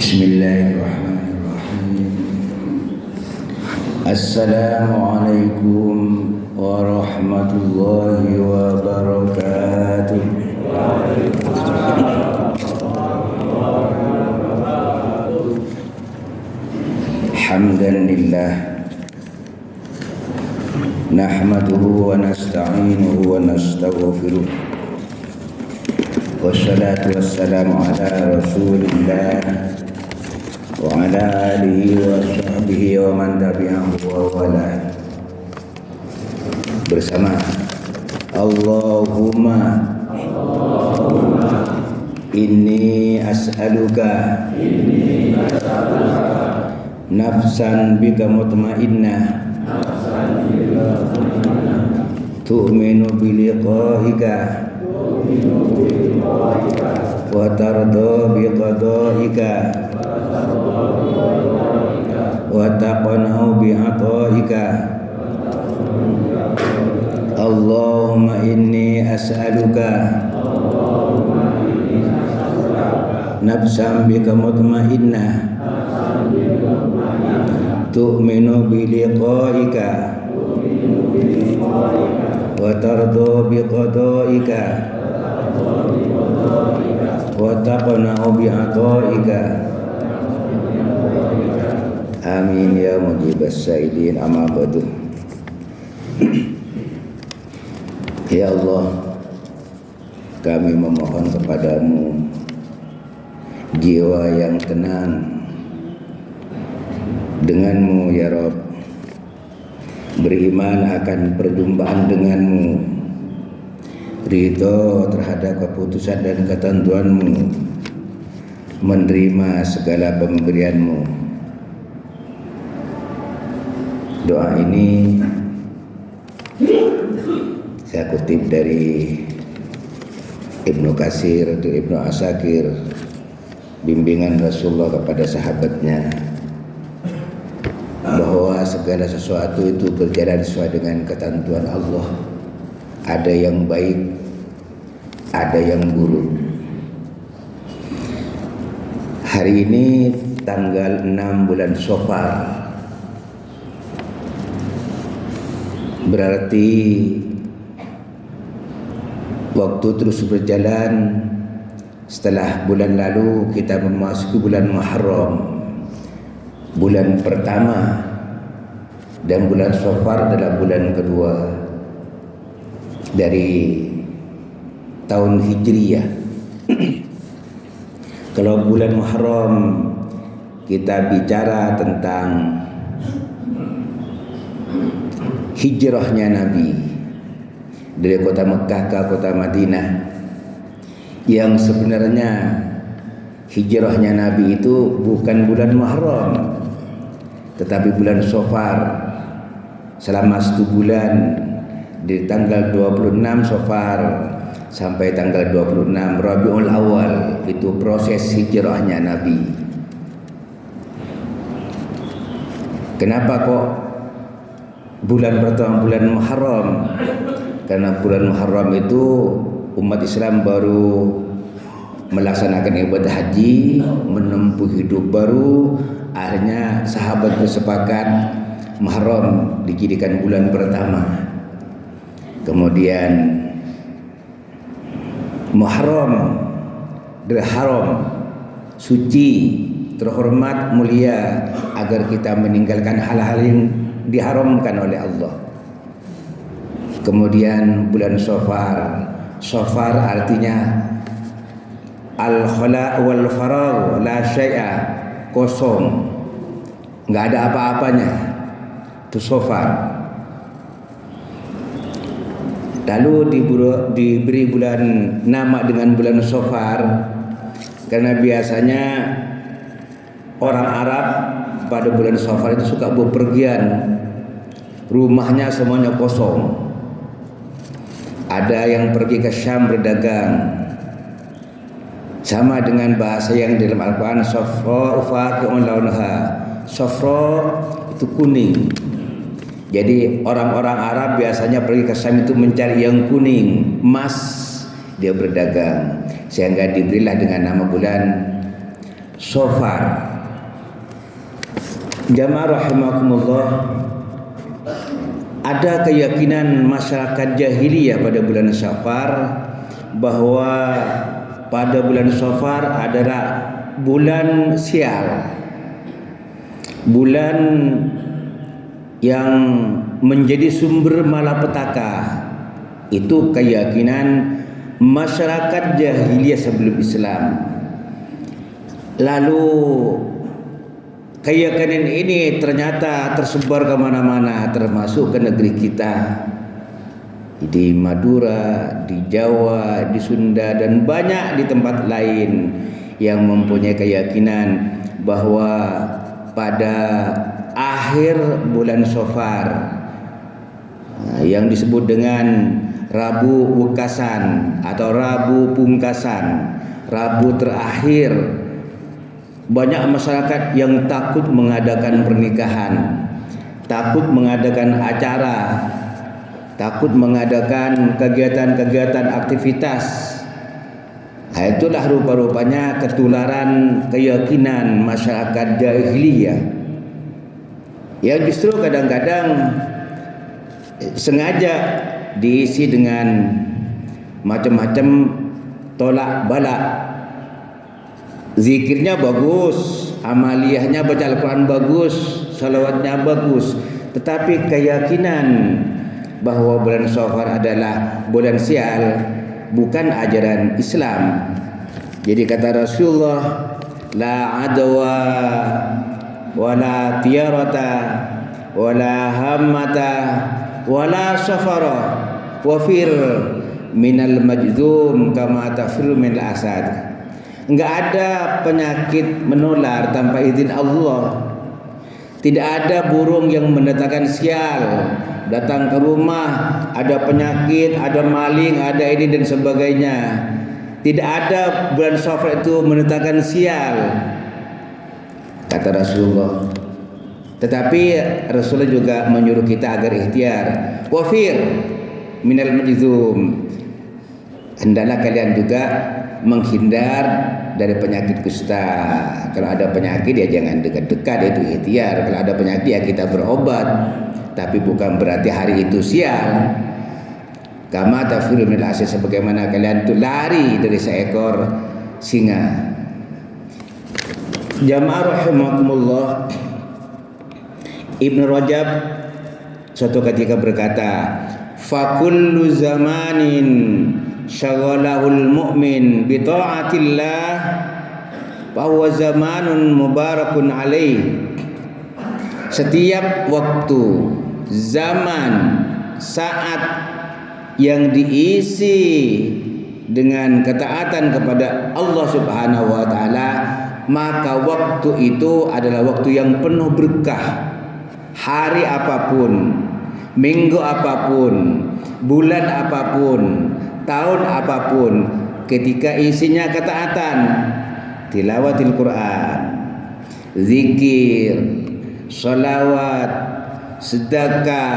Bismillahirrahmanirrahim. Assalamualaikum warahmatullahi wabarakatuh. Hamdan lillah, nahmaduhu wa nasta'inuhu wa nastaghfiruh. Wassalatu wassalamu ala rasulillah wa ala alihi wa sahbihi wa man tabi'ahu wa wala. Bersama Allahumma inni as'aluka nafsan bika mutmainnah tu'minu biliqa'ika wa tarda biqada'ika wa taqna'u bi'ata'ika. Allahumma inni as'aluka nafsan bika mutmainnah tu'minu biliqa'ika wa tarda biqada'ika wa taqna'u bi'ata'ika. Amin ya mujibas sa'ilin, amma ba'du. Ya Allah, kami memohon kepadamu jiwa yang tenang denganmu ya Rabb, beriman akan perjumpaan denganmu, ridho terhadap keputusan dan ketentuanmu, menerima segala pemberianmu. Doa ini saya kutip dari Ibnu Katsir atau Ibnu Asakir, bimbingan Rasulullah kepada sahabatnya, bahwa segala sesuatu itu berjalan sesuai dengan ketentuan Allah. Ada yang baik, ada yang buruk. Hari ini tanggal 6 bulan Safar, berarti waktu terus berjalan. Setelah bulan lalu kita memasuki bulan Muharram, bulan pertama, dan bulan Safar adalah bulan kedua dari tahun Hijriyah. Kalau bulan Muharram kita bicara tentang hijrahnya Nabi dari kota Mekah ke kota Madinah, yang sebenarnya hijrahnya Nabi itu bukan bulan Muharram tetapi bulan Safar. Selama 1 bulan, dari tanggal 26 Safar sampai tanggal 26 Rabiul Awal, itu proses hijrahnya Nabi. Kenapa kok bulan pertama bulan Muharram? Karena bulan Muharram itu umat Islam baru melaksanakan ibadah haji, menempuh hidup baru. Akhirnya sahabat bersepakat Muharram dijadikan bulan pertama. Kemudian Muharram dari haram, suci, terhormat, mulia, agar kita meninggalkan hal-hal yang diharamkan oleh Allah. Kemudian bulan Safar. Safar artinya al-khala wal faragh, la syai'a, kosong, enggak ada apa-apanya. Itu Safar. Lalu diberi bulan nama dengan bulan Safar karena biasanya orang Arab pada bulan Safar itu suka bepergian, rumahnya semuanya kosong. Ada yang pergi ke Syam berdagang, sama dengan bahasa yang dalam Al-Quran, safra faqi'un launaha. Safra itu kuning. Jadi orang-orang Arab biasanya pergi ke Syam itu mencari yang kuning, emas, dia berdagang. Sehingga diberilah dengan nama bulan Shofar. Jamaah rahimakumullah, ada keyakinan masyarakat jahiliyah pada bulan Safar bahwa pada bulan Safar adalah bulan sial, bulan yang menjadi sumber malapetaka. Itu keyakinan masyarakat jahiliyah sebelum Islam. Lalu keyakinan ini ternyata tersebar kemana-mana, termasuk ke negeri kita, di Madura, di Jawa, di Sunda, dan banyak di tempat lain yang mempunyai keyakinan bahwa pada akhir bulan Safar yang disebut dengan Rabu Wekasan atau Rabu Pungkasan, Rabu terakhir, banyak masyarakat yang takut mengadakan pernikahan, takut mengadakan acara, takut mengadakan kegiatan-kegiatan aktivitas. Itulah rupa-rupanya ketularan keyakinan masyarakat jahiliyah yang justru kadang-kadang sengaja diisi dengan macam-macam tolak balak. Zikirnya bagus, amaliyahnya baca Al-Quran bagus, salawatnya bagus, tetapi keyakinan bahwa bulan Safar adalah bulan sial bukan ajaran Islam. Jadi kata Rasulullah, la adwa wala tiyarata wala hammata wala safara wafir minal majzum kama tafir minal asad. Enggak ada penyakit menular tanpa izin Allah. Tidak ada burung yang mendatangkan sial datang ke rumah, ada penyakit, ada maling, ada ini dan sebagainya. Tidak ada bulan Safar itu mendatangkan sial, kata Rasulullah. Tetapi Rasulullah juga menyuruh kita agar ikhtiar. Wafir minal majzum. Hendaklah kalian juga menghindar dari penyakit kusta. Kalau ada penyakit ya jangan dekat-dekat, itu ikhtiar. Kalau ada penyakit ya kita berobat, tapi bukan berarti hari itu sial. Kama tafiru minal asad, sebagaimana kalian itu lari dari seekor singa. Jamaah rahimakumullah, Ibnu Rajab suatu ketika berkata, fakullu zamanin syaghalahul mu'min bi ta'atillah fa huwa zamanun mubarakun alaih. Setiap waktu, zaman, saat yang diisi dengan ketaatan kepada Allah Subhanahu wa taala, maka waktu itu adalah waktu yang penuh berkah. Hari apapun, minggu apapun, bulan apapun, tahun apapun, ketika isinya ketaatan, tilawatil Quran, zikir, salawat, sedekah,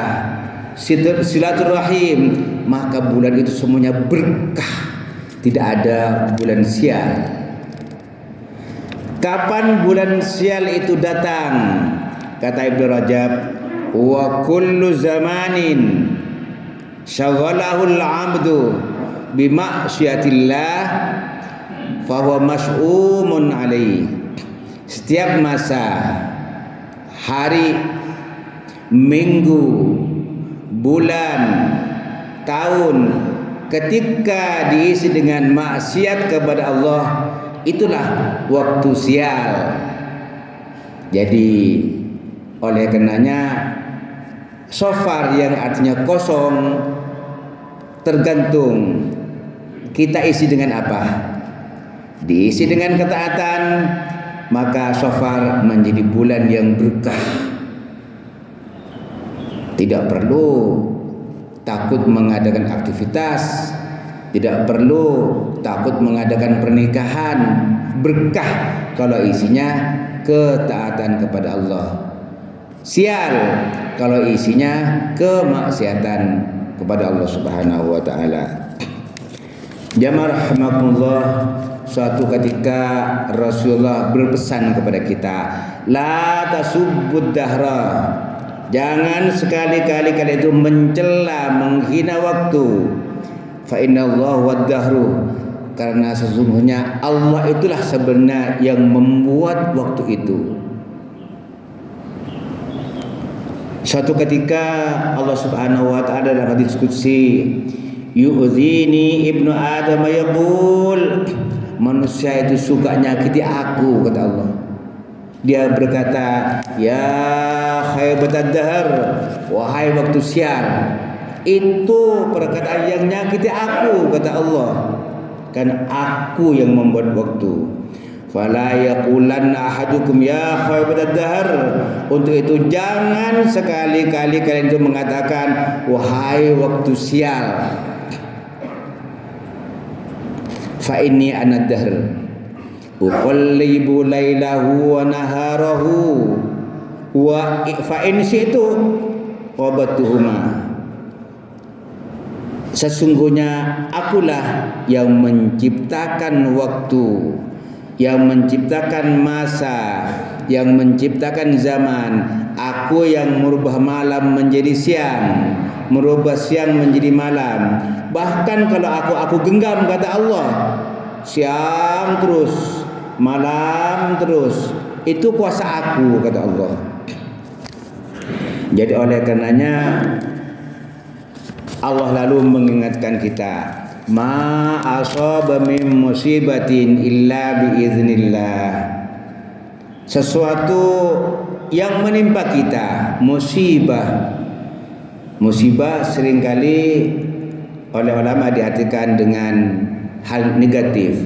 silaturahim, maka bulan itu semuanya berkah. Tidak ada bulan sial. Kapan bulan sial itu datang? Kata Ibnu Rajab, wa kullu zamanin syaghalahul 'abdu bi ma'siyatillah fa huwa mas'umun alaih. Setiap masa, hari, minggu, bulan, tahun, ketika diisi dengan maksiat kepada Allah, itulah waktu sial. Jadi oleh karenanya Safar yang artinya kosong, tergantung kita isi dengan apa. Diisi dengan ketaatan, maka Safar menjadi bulan yang berkah. Tidak perlu takut mengadakan aktivitas, tidak perlu takut mengadakan pernikahan. Berkah kalau isinya ketaatan kepada Allah. Sial kalau isinya kemaksiatan kepada Allah Subhanahu wa taala. Jamaah rahimakumullah, suatu ketika Rasulullah berpesan kepada kita, la tasubbud dahra, jangan sekali-kali kalian itu mencela, menghina waktu. Fa innallaha wad-dahru, karena sesungguhnya Allah itulah sebenarnya yang membuat waktu itu. Suatu ketika Allah Subhanahu wa taala dalam hadis qudsi, yu'zini ibnu adam yaqul, manusia itu suka nyakiti aku, kata Allah. Dia berkata, ya khaybatad dahr, wahai waktu sial. Itu perkataan yang nyakiti aku, kata Allah. Kan aku yang membuat waktu. Fala yaqulanna ahadukum ya khaybatad dahr. Untuk itu jangan sekali-kali kalian itu mengatakan wahai waktu sial. Fa inni ana dahr uqallibu lailahu wa naharahu wa fa in syi'tu qabatuhuma. Sesungguhnya akulah yang menciptakan waktu, yang menciptakan masa, yang menciptakan zaman. Aku yang merubah malam menjadi siang, merubah siang menjadi malam. Bahkan kalau aku genggam, kata Allah, siang terus, malam terus, itu kuasa aku, kata Allah. Jadi oleh karenanya Allah lalu mengingatkan kita, ma asaba min musibatin illa biiznillah. Sesuatu yang menimpa kita, musibah seringkali oleh ulama diartikan dengan hal negatif.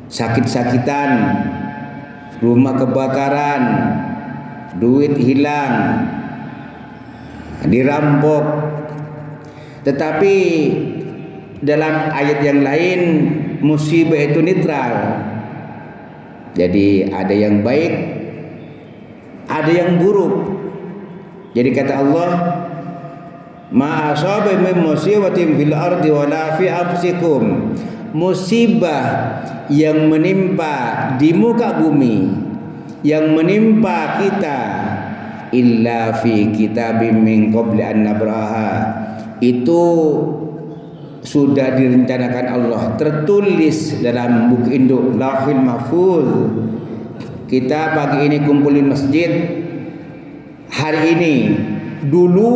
Sakit-sakitan, rumah kebakaran, duit hilang, dirampok. Tetapi dalam ayat yang lain musibah itu netral. Jadi ada yang baik, ada yang buruk. Jadi kata Allah, ma asaba min musibatin fil ardi wala fi anfusikum. Musibah yang menimpa di muka bumi, yang menimpa kita, illa fi kitabim min qabli an nabraha, itu sudah direncanakan Allah, tertulis dalam buku induk Lauhul Mahfuz. Kita pagi ini kumpulin masjid, hari ini, dulu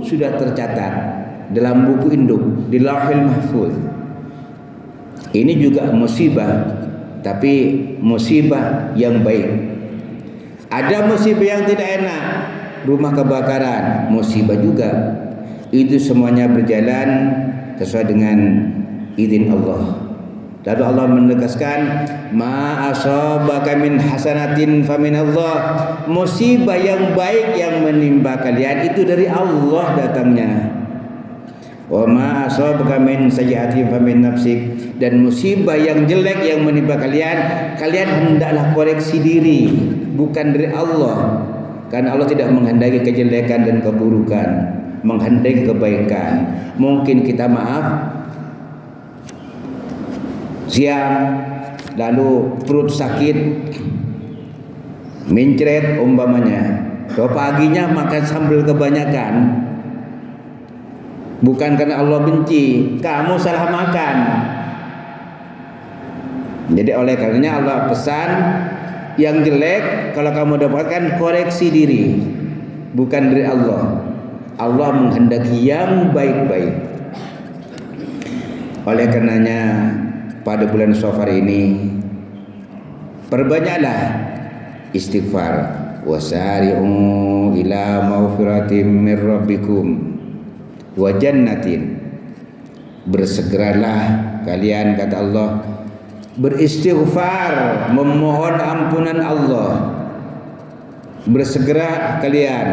sudah tercatat dalam buku induk di Lauhul Mahfuz. Ini juga musibah, tapi musibah yang baik. Ada musibah yang tidak enak, rumah kebakaran, musibah juga. Itu semuanya berjalan sesuai dengan izin Allah. Lalu Allah menegaskan, ma asabaka min hasanatin faminallah. Musibah yang baik yang menimpa kalian itu dari Allah datangnya. Wa ma asabaka min sayyi'atin famin nafsik. Dan musibah yang jelek yang menimpa kalian, kalian hendaklah koreksi diri, bukan dari Allah. Karena Allah tidak menghendaki kejelekan dan keburukan, menghendaki kebaikan. Mungkin kita maaf siang lalu perut sakit, mencret umpamanya, kalau paginya makan sambal kebanyakan, bukan karena Allah benci, kamu salah makan. Jadi oleh karenanya Allah pesan, yang jelek kalau kamu dapatkan koreksi diri, bukan dari Allah. Allah menghendaki yang baik-baik. Oleh karenanya pada bulan Syawal ini perbanyaklah istighfar. Wasari'u ila maghfiratin min rabbikum wa jannatin. Bersegeralah kalian, kata Allah, beristighfar, memohon ampunan Allah. Bersegera kalian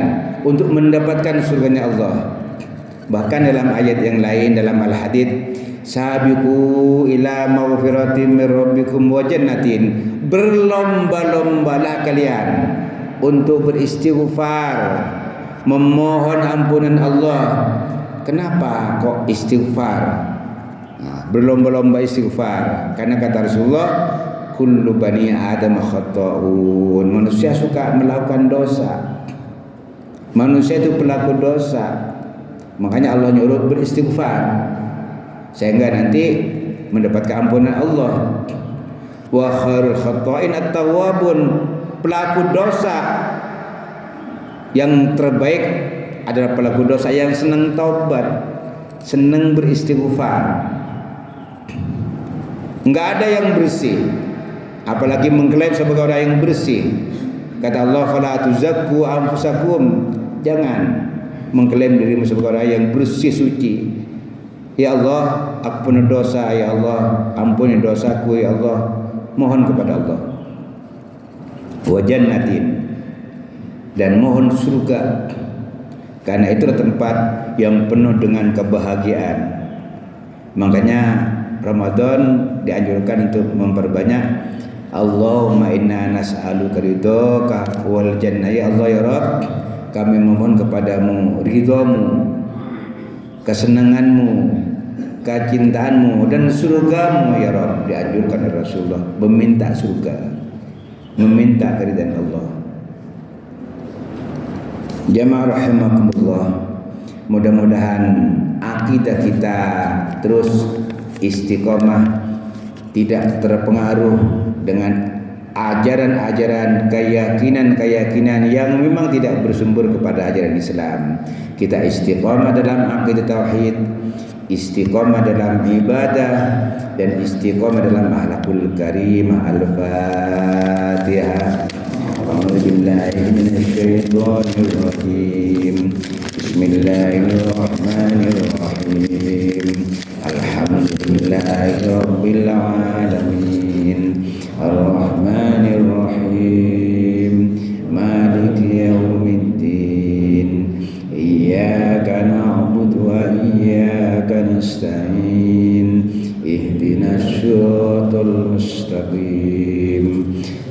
untuk mendapatkan surganya Allah. Bahkan dalam ayat yang lain dalam Al-Hadid, sabiqu ila maghfiratin min rabbikum wa jannatin. Berlomba-lombalah kalian untuk beristighfar, memohon ampunan Allah. Kenapa kok istighfar? berlomba-lomba istighfar. Karena kata Rasulullah, kullu bani Adam khata'un. Manusia suka melakukan dosa. Manusia itu pelaku dosa. Makanya Allah nyuruh beristighfar sehingga nanti mendapat keampunan Allah. Wa khairul khata'in at-tawwabun. Pelaku dosa yang terbaik adalah pelaku dosa yang senang taubat, senang beristighfar. Enggak ada yang bersih, apalagi mengklaim sebagai orang yang bersih. Kata Allah, fala tuzakku anfusakum. Jangan mengklaim dirimu sebagai orang yang bersih suci. Ya Allah, aku penuh dosa. Ya Allah, ampuni dosaku. Ya Allah, mohon kepada Allah. Wa jannatin, dan mohon surga, karena itu tempat yang penuh dengan kebahagiaan. Makanya Ramadan dianjurkan untuk memperbanyak Allahumma inna nas'aluka ridhaka wal jannah. Ya Allah ya Rabb, kami memohon kepadamu ridhamu, kesenanganmu, kecintaanmu dan surgamu ya Rabb. Dianjurkan oleh Rasulullah meminta surga, meminta keridhaan Allah. Jamaah rahimakumullah, mudah-mudahan akidah kita terus istiqomah, tidak terpengaruh dengan ajaran-ajaran, keyakinan-keyakinan yang memang tidak bersumber kepada ajaran Islam. Kita istiqomah dalam akidah tauhid, istiqomah dalam ibadah, dan istiqomah dalam akhlakul karimah. Al-Fatihah. A'udzubillahi minasyaitonir rajim. Bismillahirrahmanirrahim. Alhamdulillahirabbil alamin. Ar-Rahmanir Rahim. Maliki yaumiddin. Iyyaka na'budu wa iyyaka nasta'in. Ihdinas siratal mustaqim.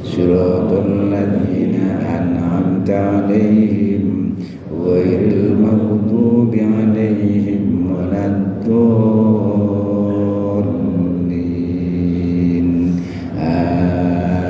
Siratal ladzina an'amta 'alaihim ghairil maghdubi 'alaihim waladdallin.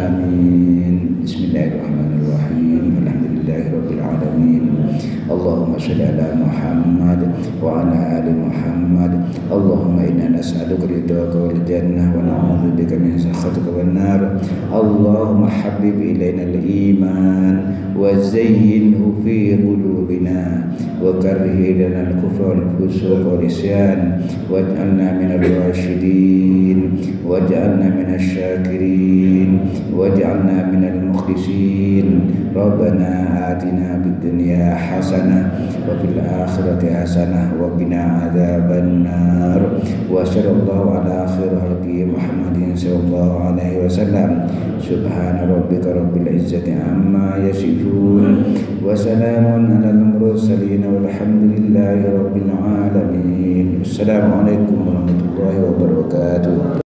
Amin. Bismillahirrahmanirrahim. Alhamdulillahirabbil alamin. Allahumma shalli ala Muhammad wa ala ali Muhammad. Allahumma inna nas'aluka ridhaka wal jannah wa na'udzubika min sakhatika wan nar. Allahumma habbib ilaina al-iman wa zayyinhu fi qulubina wa karrih lana al-kufra wal fusuq wal isyan waj'alna minal rasyidin waj'alna minasy syakirin waj'alna minal mukhlisin. Rabbana atina fid dunya hasanah wa fil akhirati hasanah wa qina adzabannar. Wa sallallahu ala khairil khalqi Muhammadin sallallahu alaihi wasallam. Subhana rabbika rabbil izzati amma yasifun wa salamun alal mursalin walhamdulillahi rabbil alamin. Assalamualaikum warahmatullahi wabarakatuh.